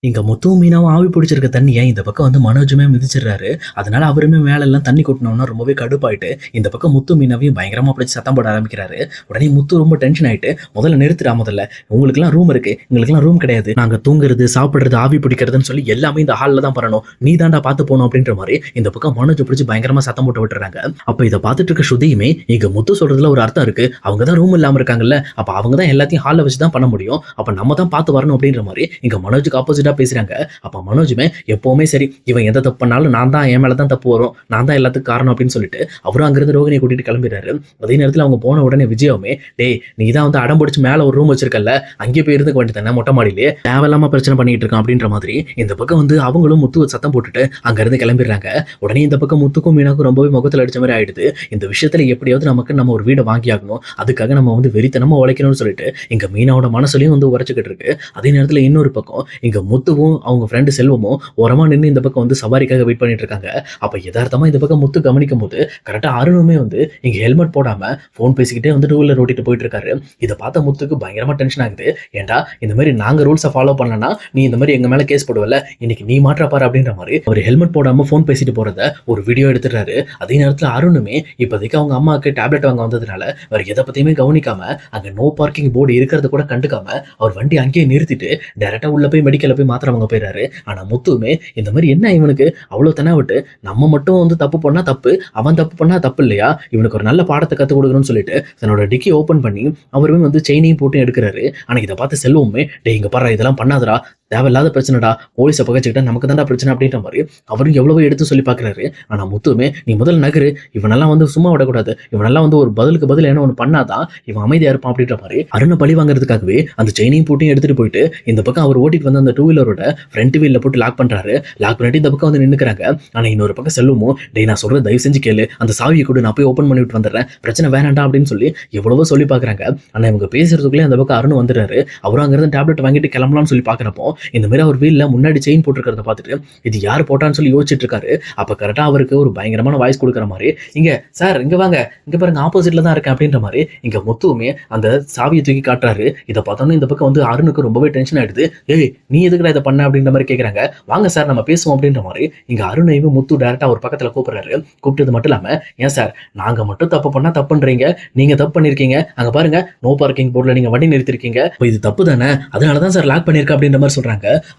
இங்க முத்துவும் மீனாவும் ஆவி பிடிச்சிருக்க தண்ணிய இந்த பக்கம் வந்து மனோஜுமே மிதிச்சிடுறாரு. அதனால அவருமே மேல எல்லாம் தண்ணி கொட்டுனோம்னா ரொம்பவே கடுப்பாயிட்டு, இந்த பக்கம் முத்து மீனாவையும் பயங்கரமா பிடிச்சு சத்தம் போட ஆரம்பிக்கிறாரு. உடனே முத்து ரொம்ப டென்ஷன் ஆயிட்டு, "முதல்ல நிறுத்துடா முதல்ல. உங்களுக்கெல்லாம் ரூம் இருக்கு. எங்களுக்கெல்லாம் ரூம் கிடையாது. நாங்க தூங்குறது, சாப்பிடுறது, ஆவி பிடிக்கிறதுன்னு சொல்லி எல்லாமே இந்த ஹால்ல தான் பண்ணணும். நீ தான்டா பார்த்து போணும்." அப்படின்ற மாரி இந்த பக்கம் மனோஜ பிடிச்சு பயங்கரமா சத்தம் போட்டு விட்டுறாங்க. அப்ப இத பார்த்துட்டு இருக்க ஸ்ருதியுமே, இங்க முத்து சொல்றதுல ஒரு அர்த்தம் இருக்கு. அவங்க தான் ரூம் இல்லாம இருக்காங்கல்ல. அப்ப அவங்க தான் எல்லாத்தையும் ஹால்ல வச்சு தான் பண்ண முடியும். அப்ப நம்ம தான் பார்த்து வரணும் அப்படின்ற மாரி இங்க மனோஜுக்கு ஆப்போசிட்டா பேசுறாங்க. அப்ப மனோஜுமே எப்பவுமே சரி, இவன் எந்த தப்பு பண்ணாலும் நான் தான் என் மேல தான் தப்பு வரும். நான் தான் எல்லாத்துக்கும் காரணம் அப்படின்னு சொல்லிட்டு அவரும் அங்கிருந்து ரோகிணியை கூட்டிட்டு கிளம்பிடுறாரு. அதே நேரத்துல அவங்க போன உடனே விஜயாவுமே, "டேய் நீ தான் வந்து அடம் பிடிச்சு மேல ஒரு ரூம் வச்சிருக்கல்ல, அங்கே போய் இருந்துக்க வேண்டியதானே மொட்டை மாடியிலே. தேவையில்லாம பிரச்சனை பண்ணிட்டு இருக்கான்." அப்படின்ற மாதிரி இந்த பக்கம் வந்து அவங்களும் முத்துவ சத்தம் போட்டுட்டு அங்க இருந்து கிளம்பிடுறாங்க. உடனே இந்த பக்கம் முத்துக்கும் மீனாக்கும் ரொம்பவே முகத்துல அடிச்ச மாதிரி ஆயிடுது. இந்த விஷயத்துல எப்படியாவது நம்ம ஒரு வீடை வாங்கி ஆகணும். அதுக்காக நம்ம வந்து வெறித்தனமா உழைக்கணும்னு சொல்லிட்டு இங்க மீனாவோட மனசுலயும் வந்து உரைச்சுக்கிட்டு இருக்கு. அதே நேரத்துல இன்னொரு பக்கம் இங்க முத்துவும் அவங்க ஃப்ரெண்டு செல்வமும் ஓரமா நின்னு இந்த பக்கம் வந்து சவாரிக்காக வெயிட் பண்ணிட்டு இருக்காங்க. அப்ப எதார்த்தமா இந்த பக்கம் முத்து கவனிக்கும்போது கரெக்ட்டா அருணுமே வந்து இங்க ஹெல்மெட் போடாம ஃபோன் பேசிக்கிட்டே வந்து டூ வீலர் ஓட்டிட்டு போயிட்டு இருக்காரு. இத பார்த்த முத்துக்கு பயங்கரமா டென்ஷன் ஆகுது. "ஏன்டா இந்த மாரி நாங்க ரூல்ஸ ஃபாலோ பண்ணலனா நீ இந்த மாரி எங்க மேல கேஸ் போடுவல்ல. இன்னைக்கு நீ மாட்ற பாரு." அப்படின்ற மாரி ஒரு ஹெல்மெட் போடாம ஃபோன் பேசிட்டு போறத ஒரு வீடியோ எடுத்துறாரு. அதே நேரத்துல அருணுமே இப்போதைக்கு அவங்க அம்மாக்கு டேப்லெட் வாங்க வந்ததுனால வேற எத பத்தியுமே கவனிக்காம அங்க நோ பார்க்கிங் போர்டு இருக்கிறத கூட கண்டுக்காம அவர் வண்டி அங்கேயே நிறுத்திட்டு டைரக்ட்டா உள்ள போய் மெடிக்கல்ல போய் மாத்திரை வாங்க போயிறாரு. ஆனா முத்துவுமே இந்த மாதிரி என்ன இவனுக்கு அவ்வளோ தெனாவட்டு, நம்ம மட்டும் வந்து தப்பு பண்ணா தப்பு, அவன் தப்பு பண்ணா தப்பு இல்லையா? இவனுக்கு ஒரு நல்ல பாடத்த கத்துக் குடுக்கணும்னு சொல்லிட்டு தன்னோட டிக்கி ஓப்பன் பண்ணி அவருமே வந்து செயினையும் போட்டு எடுக்குறாரு. ஆனா இத பார்த்த செல்வமுமே, "டேய் இங்க பார்றா இதெல்லாம் பண்ணாதடா. தேவையில்லாத பிரச்சனைடா. போலீஸ பகச்சுக்கிட்டா நமக்கு தான்டா பிரச்சனை." அப்படின்ற மாரி அவரும் எவ்வளவோ எடுத்து சொல்லி பார்க்குறாரு. ஆனா முத்துவுமே, "நீ முதல்ல நகரு. இவனெல்லாம் வந்து சும்மா விடக்கூடாது. இவனெல்லாம் வந்து ஒரு பதிலுக்கு பதில் ஏதோ ஒண்ணு பண்ணா தான் இவன் அமைதியா இருப்பான்." அப்படின்ற மாரி அருண பழி வாங்குறதுக்காகவே அந்த செயினையும் பூட்டையும் எடுத்துட்டு போயிட்டு இந்த பக்கம் அவர் ஓட்டிட்டு வந்த அந்த டூ வீலரோட ஃப்ரண்ட் வீல்ல போட்டு லாக் பண்றாரு. லாக் பண்ணிட்டு இந்த பக்கம் வந்து நின்னுக்கிறாங்க. ஆனா இன்னொரு பக்கம் செல்வமும், "டேய் நான் சொல்றத தயவு செஞ்சு கேளு. அந்த சாவிய குடு. நான் போய் ஓப்பன் பண்ணி விட்டு வந்துடுறேன். பிரச்சனை வேணாம்டா." அப்படின்னு சொல்லி எவ்வளவோ சொல்லி பார்க்குறாங்க. ஆனா இவங்க பேசுறதுக்குள்ளே அந்த பக்கம் அருண் வந்துடுறாரு. அவரும் அங்கிருந்து டேப்லெட் வாங்கிட்டு கிளம்பலாம்னு சொல்லி பார்க்குறப்போ இந்த மாதிரி அவர் வீல்ல முன்னாடி செயின் போட்டுருக்கிறத பார்த்துட்டு இது யார் போட்டான்னு சொல்லி யோசிச்சுட்டு இருக்காரு. அப்ப கரெக்டா அவருக்கு ஒரு பயங்கரமான வாய்ஸ் கொடுக்குற மாதிரி, "இங்க சார் இங்க வாங்க. இங்க பாருங்க ஆப்போசிட்ல தான் இருக்கேன்." அப்படின்ற மாதிரி இங்க முத்துவுமே அந்த சாவியை தூக்கி காட்டுறாரு. இதை பார்த்தோன்னே இந்த பக்கம் வந்து அருணுக்கு ரொம்பவே டென்ஷன் ஆயிடுது. "ஏய் நீ எதுக்குடா இதை பண்ண?" அப்படின்ற மாதிரி கேட்குறாங்க. "வாங்க சார் நம்ம பேசுவோம்." அப்படின்ற மாதிரி இங்க அருணையும் முத்து டேரக்டா ஒரு பக்கத்துல கூப்பிடுறாரு. கூப்பிட்டது மட்டும் இல்லாம, "ஏன் சார் நாங்க மட்டும் தப்பு பண்ணா தப்புன்றீங்க, நீங்க தப்பு பண்ணிருக்கீங்க. அங்க பாருங்க நோ பார்க்கிங் போர்டுல நீங்க வண்டி நிறுத்திருக்கீங்க. இது தப்பு தானே, அதனால தான் சார் லாக் பண்ணிருக்கேன்." அப்படின்ற மாதிரி சொல்றாங்க.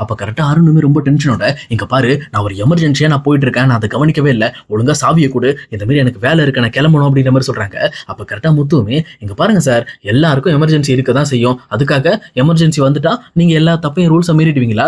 அப்ப கரெக்டா அருணுமே ரொம்ப டென்ஷனோட, "இங்க பாரு நான் ஒரு எமர்ஜென்சியா நான் போயிட்டு இருக்கேன். நான் அதை கவனிக்கவே இல்லை. ஒழுங்கா சாவியை கொடு. இந்த மாதிரி எனக்கு வேலை இருக்கு. நான் கிளம்பணும்." அப்படின்ற மாதிரி சொல்றாங்க. அப்ப கரெக்டா முத்துவுமே, "இங்க பாருங்க சார் எல்லாருக்கும் எமர்ஜென்சி இருக்க தான் செய்யும். அதுக்காக எமர்ஜென்சி வந்துட்டா நீங்க எல்லா தப்பையும் ரூல்ஸை மீறிடுவீங்களா?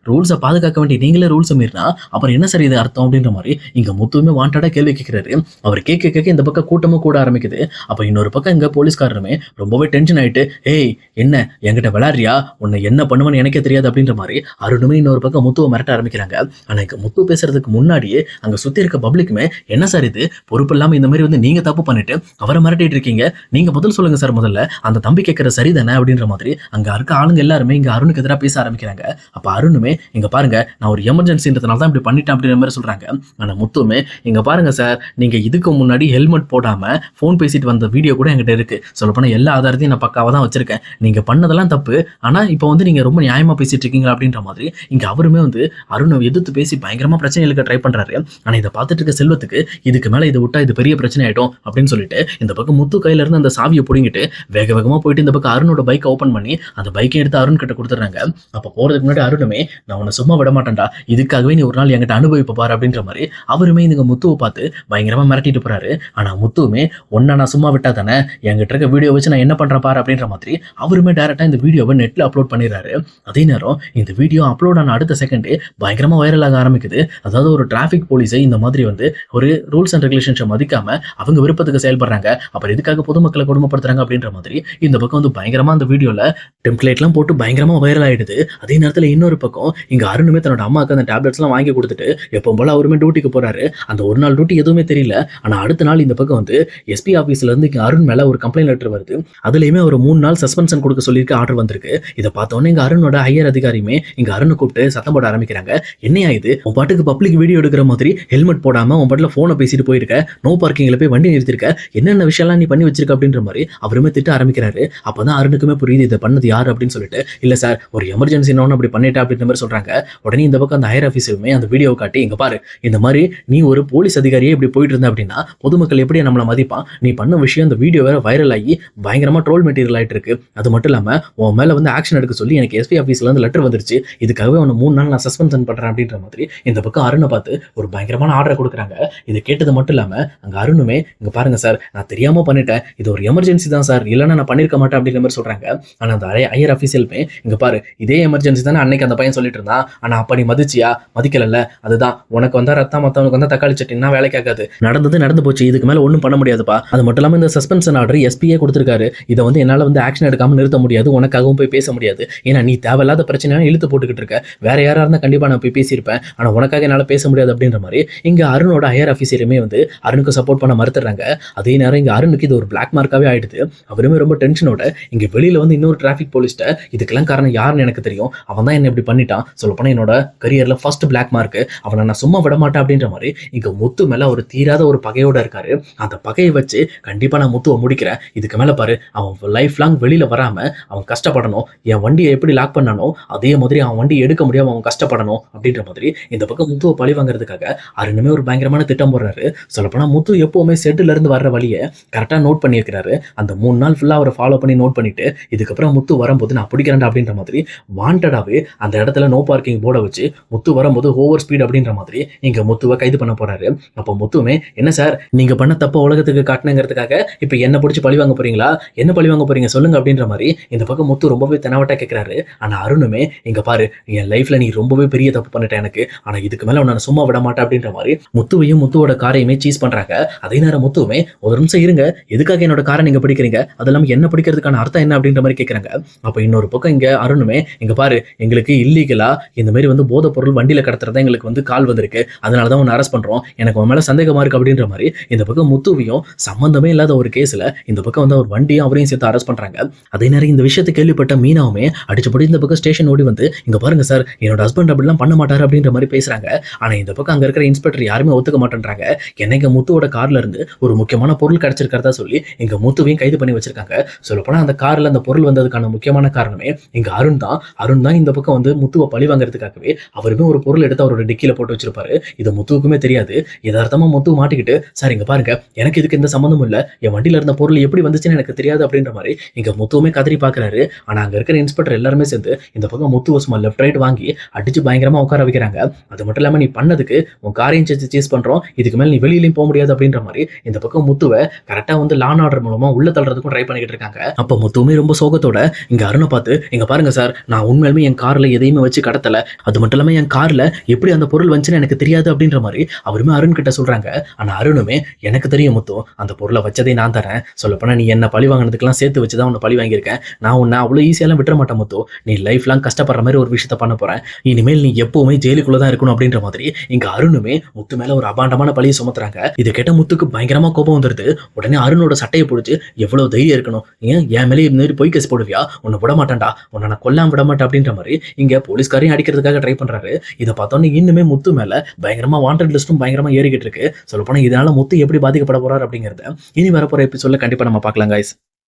ரூல்ஸை பாதுகாக்க வேண்டிய நீங்களே ரூல்ஸை மீறினா அப்புறம் என்ன சார் இது அர்த்தம்?" அப்படின்ற மாதிரி இங்க முத்துவுமே வாண்டடா கேள்வி கேட்கிறாரு. அவர் கேட்க கேட்க இந்த பக்கம் கூட்டமும் கூட ஆரம்பிக்குது. அப்ப இன்னொரு பக்கம் இங்க போலீஸ்காரருமே ரொம்பவே டென்ஷன் ஆயிட்டு, "ஏய் என்ன என்கிட்ட விளையாடுறியா? உன்னை என்ன பண்ணுவேன்னு எனக்கே தெரியாது." அப்படின்ற மாதிரி அருணுமே இன்னொரு பக்கம் முத்துவை மிரட்ட ஆரம்பிக்கிறாங்க. ஆனா இங்க முத்து பேசுறதுக்கு முன்னாடியே அங்க சுத்தி இருக்க பப்ளிக்குமே, "என்ன சார் இது பொறுப்பு இல்லாம இந்த மாதிரி வந்து நீங்க தப்பு பண்ணிட்டு அவரை மிரட்டிட்டு இருக்கீங்க. நீங்க பதில் சொல்லுங்க சார் முதல்ல. அந்த தம்பி கேட்கற சரிதானே?" அப்படின்ற மாதிரி அங்க இருக்க ஆளுங்க எல்லாருமே இங்க அருணுக்கு எதிராக பேச ஆரம்பிக்கிறாங்க. அப்ப அருணுமே, "இங்க பாருங்க நான் ஒரு எமர்ஜென்சின்றதுனால தான் இப்படி பண்ணிட்டேன்." அப்படின்ற மாதிரி சொல்றாங்க. ஆனா முத்துமே, "இங்க பாருங்க சார் நீங்க இதுக்கு முன்னாடி ஹெல்மெட் போடாம போன் பேசிட்டு வந்த வீடியோ கூட என்கிட்ட இருக்கு. சொல்லப்போனா எல்லா ஆதாரத்தையும் நான் பக்காவா தான் வச்சிருக்கேன். நீங்க பண்ணதெல்லாம் தப்பு. ஆனா இப்போ வந்து நீங்க ரொம்ப நியாயமா பேசிட்டு இருக்கீங்க." அப்படின்ற மாதிரி இங்க அவருமே வந்து அருணை எதிர்த்து பேசி பயங்கரமா பிரச்சனை இழுக்க ட்ரை பண்றாரு. ஆனா இதை பார்த்துட்டு இருக்க செல்வத்துக்கு இதுக்கு மேல இதை விட்டா இது பெரிய பிரச்சனை ஆயிடும் அப்படின்னு சொல்லிட்டு இந்த பக்கம் முத்து கையில இருந்து அந்த சாவியை புடிங்கிட்டு வேக வேகமா போயிட்டு இந்த பக்கம் அருணோட பைக்கை ஓபன் பண்ணி அந்த பைக்கை எடுத்து அருண் கிட்ட கொடுத்துறாங்க. அப்ப போறதுக்கு முன்னாடி அருணுமே, "நான் உன்னை சும்மா விட மாட்டேன்டா. இதுக்காகவே நீ ஒரு நாள் என்கிட்ட அனுபவிப்ப பாரு." அப்படின்ற மாதிரி அவருமே இந்த முத்துவை பார்த்து பயங்கரமா மிரட்டிட்டு போறாரு. ஆனா முத்துவுமே, "ஒன்ன நான் சும்மா விட்டா தானே, என்கிட்ட இருக்க வீடியோ வச்சு நான் என்ன பண்றேன் பாரு." அப்படின்ற மாதிரி அவருமே டைரக்டா இந்த வீடியோவை நெட்ல அப்லோட் பண்ணிடுறாரு. அதே நேரம் இந்த வீடியோ அப்லோட் ஆன அடுத்த செகண்டே பயங்கரமா வைரல் ஆக ஆரம்பிக்குது. அதாவது ஒரு டிராஃபிக் போலீஸை இந்த மாதிரி வந்து ஒரு ரூல்ஸ் அண்ட் ரெகுலேஷன்ஸை மதிக்காம அவங்க விருப்பத்துக்கு செயல்படுறாங்க. அப்புறம் எதுக்காக பொதுமக்களை கொடுமைப்படுத்துறாங்க அப்படின்ற மாதிரி இந்த பக்கம் வந்து பயங்கரமா அந்த வீடியோல டெம்ப்ளேட்லாம் போட்டு பயங்கரமா வைரல் ஆயிடுது. அதே நேரத்துல இன்னொரு பக்கம் இங்க அருணுமே தன்னோட அம்மாவுக்கு அந்த டேப்லெட்ஸ்லாம் வாங்கி கொடுத்துட்டு எப்பவும் போல அவருமே டியூட்டிக்கு போறாரு. அந்த ஒரு நாள் டியூட்டி எதுவுமே தெரியல. ஆனா அடுத்த நாள் இந்த பக்கம் வந்து எஸ்பி ஆபீஸ்ல இருந்து இங்க அருண் மேல ஒரு கம்ப்ளைண்ட் லெட்டர் வருது. அதுலயுமே ஒரு 3 நாள் சஸ்பென்ஷன் கொடுக்க சொல்லியிருக்க ஆர்டர் வந்திருக்கு. இதை பார்த்தோன்னே இங்க அருணோட ஹையர் அதிகாரியுமே இங்க அருணை கூப்பிட்டு சத்தம் போட ஆரம்பிக்கிறாங்க. என்னையா இது, உன் பாட்டுக்கு பப்ளிக் வீடியோ எடுக்கிற மாதிரி ஹெல்மெட் போடாம உன் பாட்டுல போனை பேசிட்டு போயிருக்க, நோ பார்க்கிங்ல போய் வண்டி நிறுத்திருக்க, என்னென்ன விஷயம்லாம் நீ பண்ணி வச்சிருக்க அப்படின்ற மாதிரி அவருமே திட்ட ஆரம்பிக்கிறாரு. அப்பதான் அருணுக்குமே புரியுது இதை பண்ணது யாரு அப்படின்னு சொல்லிட்டு, இல்ல சார் ஒரு எமர்ஜென்சி அப்படி பண்ணிட்டா அப்படின்ற மாதிரி சொல்றாங்க. உடனே இந்த பக்கம் அந்த ஹையர் ஆஃபீஸருமே அந்த வீடியோ காட்டி, இங்க பாரு இந்த மாதிரி நீ ஒரு போலீஸ் அதிகாரியே இப்படி போயிட்டு இருந்த அப்படின்னா பொதுமக்கள் எப்படி நம்மள மதிப்பான், நீ பண்ண விஷயம் இந்த வீடியோ வேற வைரல் ஆகி பயங்கரமா ட்ரோல் மெட்டீரியல் ஆயிட்டு இருக்கு, அது மட்டும் இல்லாம உன் மேல வந்து ஆக்ஷன் எடுக்க சொல்லி எனக்கு எஸ்பி ஆஃபீஸ்ல இருந்து லெட்டர் வந்துருச்சு, இதுக்காகவே உன்னை 3 நாள் நான் சஸ்பென்ஷன் பண்றேன் அப்படின்ற மாதிரி இந்த பக்கம் அருணை பார்த்து ஒரு பயங்கரமான ஆர்டரை கொடுக்குறாங்க. இது கேட்டது மட்டும் இல்லாம அங்க அருணுமே, இங்க பாருங்க சார் நான் தெரியாம பண்ணிட்டேன், இது ஒரு எமர்ஜென்சி தான் சார், இல்லைன்னா நான் பண்ணிருக்க மாட்டேன் அப்படின்ற மாதிரி சொல்றாங்க. ஆனா அந்த ஹையர் ஆஃபீஸியலுமே, இங்க பாரு இதே எமர்ஜென்சி தானே அன்னைக்கு அந்த பையன் சொல்லிட்டு இருந்தான், ஆனா அப்ப நீ மதிச்சியா, மதிக்கல, அதுதான் உனக்கு வந்தா ரத்தம் மத்தவனுக்கு வந்தா தக்காளி சட்டினா வேலைக்கு ஆகாது, நடந்தது நடந்து போச்சு, இதுக்கு மேல ஒன்றும் பண்ண முடியாதுப்பா, அது மட்டும் இல்லாம இந்த சஸ்பென்ஷன் ஆர்டர் எஸ்பியே கொடுத்திருக்காரு, இதை வந்து என்னால வந்து ஆக்ஷன் எடுக்காம நிறுத்த முடியாது, உனக்காகவும் போய் பேச முடியாது, ஏன்னா நீ தேவையில்லாத பிரச்சனை இழுத்து போட்டுக்கிட்டு இருக்க, வேற யாரா இருந்தா கண்டிப்பா நான் போய் பேசியிருப்பேன், ஆனா உனக்காக என்னால பேச முடியாது அப்படின்ற மாதிரி இங்க அருணோட ஹையர் ஆஃபீஸருமே வந்து அருணுக்கு சப்போர்ட் பண்ண மறுத்துறாங்க. அதே நேரம் இங்க அருணுக்கு இது ஒரு பிளாக் மார்க்காவே ஆயிடுது. அவருமே ரொம்ப டென்ஷனோட இங்க வெளியில வந்து இன்னொரு டிராஃபிக் போலீஸ்ட, இதுக்கெல்லாம் காரணம் யாருன்னு எனக்கு தெரியும், அவன் தான் என்ன இப்படி பண்ணிட்டான், சொல்லப்போனா என்னோட கரியர்ல ஃபர்ஸ்ட் பிளாக் மார்க், அவனை நான் சும்மா விட மாட்டேன் அப்படின்ற மாதிரி இங்க முத்து மேல ஒரு தீராத ஒரு பகையோட இருக்காரு. அந்த பகையை வச்சு கண்டிப்பா நான் முத்துவை முடிக்கிறேன், இதுக்கு மேல பாரு அவன் லைஃப் லாங் வெளியில வராம அவன் கஷ்டப்படணும், என் வண்டியை எப்படி லாக் பண்ணானோ அதே மாதிரி அவன் வண்டி எடுக்க முடியாம அவன் கஷ்டப்படணும் அப்படின்ற மாதிரி இந்த பக்கம் முத்துவை பழி வாங்குறதுக்காக அருணுமே ஒரு பயங்கரமான திட்டம் போடுறாரு. சொல்லப்போனா முத்து எப்பவுமே செட்டுல இருந்து வர்ற வழியை கரெக்டா நோட் பண்ணி வைக்கிறாரு. அந்த 3 நாள் ஃபுல்லா அவரை ஃபாலோ பண்ணி நோட் பண்ணிட்டு இதுக்கப்புறம் முத்து வரும்போது நான் பிடிக்கிறேன் அப்படின்ற மாதிரி வாண்டடாவே அந்த இடத்துல நோ பார்க்கிங் போர்டை வச்சு முத்து வரும்போது ஓவர் ஸ்பீட் அப்படின்ற மாதிரி இங்க முத்துவை கைது பண்ண போறாரு. அப்போ முத்துமே, என்ன சார் நீங்க பண்ண தப்ப உலகத்துக்கு காட்டணுங்கிறதுக்காக இப்ப என்ன பிடிச்சி பழி வாங்க போறீங்களா, என்ன பழி வாங்க போறீங்க சொல்லுங்க அப்படின்ற மாதிரி இந்த பக்கம் முத்து ரொம்பவே தெனாவட்டா கேட்கிறாரு. ஆனா அருணுமே, இங்க பாரு என் லைஃப்ல நீ ரொம்பவே பெரிய தப்பு பண்ணிட்ட எனக்கு, ஆனா இதுக்கு மேல உன்னை சும்மா விட மாட்டேன் அப்படின்ற மாதிரி முத்துவையும் முத்துவோட காரையுமே சீஸ் பண்றாங்க. அதே நேரம் முத்துவுமே, ஒரு நிமிஷம் இருங்க, எதுக்காக என்னோட காரை நீங்க பிடிக்கிறீங்க, அது இல்லாம என்ன பிடிக்கிறதுக்கான அர்த்தம் என்ன அப்படின்ற மாதிரி கேட்கறாங்க. அப்ப இன்னொரு பக்கம் இங்க அருணுமே, இங்க பாரு எங்களுக்கு இல்லீகலா இந்த மாதிரி வந்து போதை பொருள் வண்டியில கடத்துறதா எங்களுக்கு வந்து கால் வந்திருக்கு, அதனாலதான் உன்னை அரெஸ்ட் பண்றோம், எனக்கு உன் மேல சந்தேகமா இருக்கு அப்படின்ற மாதிரி இந்த பக்கம் முத்துவையும் சம்பந்தமே இல்லாத ஒரு கேஸ்ல இந்த பக்கம் வந்து அவர் வண்டியும் அவரையும் சேர்த்து அரெஸ்ட் பண்றாங்க. அதே நேரம் இந்த விஷயத்தை கேள்விப்பட்ட மீனாவுமே அடிச்சபடி இந்த பக்கம் ஸ்டேஷன் ஓடி வந்து, இங்க பாருங்க சார் என்னோட ஹஸ்பண்ட் அப்படிலாம் பண்ண மாட்டாரு அப்படின்ற மாதிரி பேசுறாங்க. ஆனா இந்த பக்கம் அங்க இருக்கிற இன்ஸ்பெக்டர் யாருமே ஒத்துக்க மாட்டேன்றாங்க. என்னைக்கு முத்துவோட கார்ல இருந்து ஒரு முக்கியமான பொருள் கிடைச்சிருக்கிறதா சொல்லி இங்க முத்துவையும் கைது பண்ணி வச்சிருக்காங்க. சொல்லப்போனா அந்த கார்ல அந்த பொருள் வந்ததுக்கான முக்கியமான காரணமே இங்க அருண் தான் இந்த பக்கம் வந்து முத்துவை பழி வாங்குறதுக்காகவே அவருமே ஒரு பொருள் எடுத்து அவரோட டிக்கில போட்டு வச்சிருப்பாரு. இது முத்துவுக்குமே தெரியாது. யதார்த்தமா முத்து மாட்டிக்கிட்டு, சார் இங்க பாருங்க எனக்கு இதுக்கு எந்த சம்பந்தமும் இல்ல, என் வண்டியில இருந்த பொருள் எப்படி வந்துச்சுன்னு எனக்கு தெரியாது அப்படின்ற மாதிரி இங்க முத்துவுமே கதறி பாக்குறாரு. ஆனா அங்க இருக்கிற இன்ஸ்பெக்டர் எல்லாருமே சேர்ந்து இந்த பக்கம் முத்துவை சும்மா லெஃப்ட் ரைட் வாங்கி அடிச்சு பயங்கரமா உட்கார வைக்கிறாங்க. அது மட்டும் இல்லாம நீ பண்ணதுக்கு உன் காரையும் சேஸ் பண்றோம், இதுக்கு மேல நீ வெளியிலையும் போக முடியாது அப்படின்ற மாதிரி இந்த பக்கம் முத்துவை கரெக்டா வந்து லான் ஆர்டர் மூலமா உள்ள தள்ளுறதுக்கும் ட்ரை பண்ணிக்கிட்டு இருக்காங்க. அப்ப முத்துவுமே ரொம்ப சோகத்தோட இங்க அருணை பார்த்து, இங்க பாருங்க சார் நான் உண்மையுமே என் கார்ல எதையுமே வச்சு கடத்தல, அது மட்டும் இல்லாம என் கார்ல எப்படி அந்த பொருள் வந்துச்சுன்னு எனக்கு தெரியாது அப்படின்ற மாதிரி அவருமே அருண் கிட்ட சொல்றாங்க. ஆனா அருணுமே, எனக்கு தெரியும் முத்து அந்த பொருளை வச்சதே நான் தரேன், சொல்லப்போனா நீ என்ன பழி வாங்கினதுக்கெல்லாம் சேர்த்து வச்சுதான் உன்னை பழி வாங்கியிருக்கேன், நான் உன்னை அவ்வளவு ஈஸியாலாம் விட்டுற மாட்டேன் முத்து, நீ லைஃப் லாங் கஷ்டப்படுற மாதிரி ஒரு விஷயத்த பண்ண போறேன், இனிமேல் நீ எப்பவுமே ஜெயிலுக்குள்ள தான் இருக்கணும் அப்படின்ற மாதிரி இங்க அருணுமே முத்து மேல ஒரு அபாண்டமான பழியை சுமத்துறாங்க. இதை கேட்ட முத்துக்கு பயங்கரமா கோபம் வந்துருது. உடனே அருணோட சட்டையை பிடிச்சு, எவ்வளவு தைரியம் இருக்கணும், ஏன் என் மேலே இந்த மாதிரி பொய் கேஸ் போடுவியா, உன்னை விட மாட்டேன்டா, உன்னை நான் கொல்லாம விட மாட்டேன் அப்படின்ற மாதிரி இங்க போலீஸ்காரையும் அடிக்கிறதுக்காக ட்ரை பண்றாரு. இதை பார்த்தோன்னே இன்னுமே முத்து மேல பயங்கரமா வாண்டட் லிஸ்டும் பயங்கரமா ஏறிக்கிட்டு இருக்கு. சொல்லப்போனா இதனால முத்து எப்படி பாதிக்கப்பட போறாரு அப்படிங்கறத இனி வரப்போற எபிசோட்ல கண்டிப்பா நம்ம பார்க்கலாம் guys.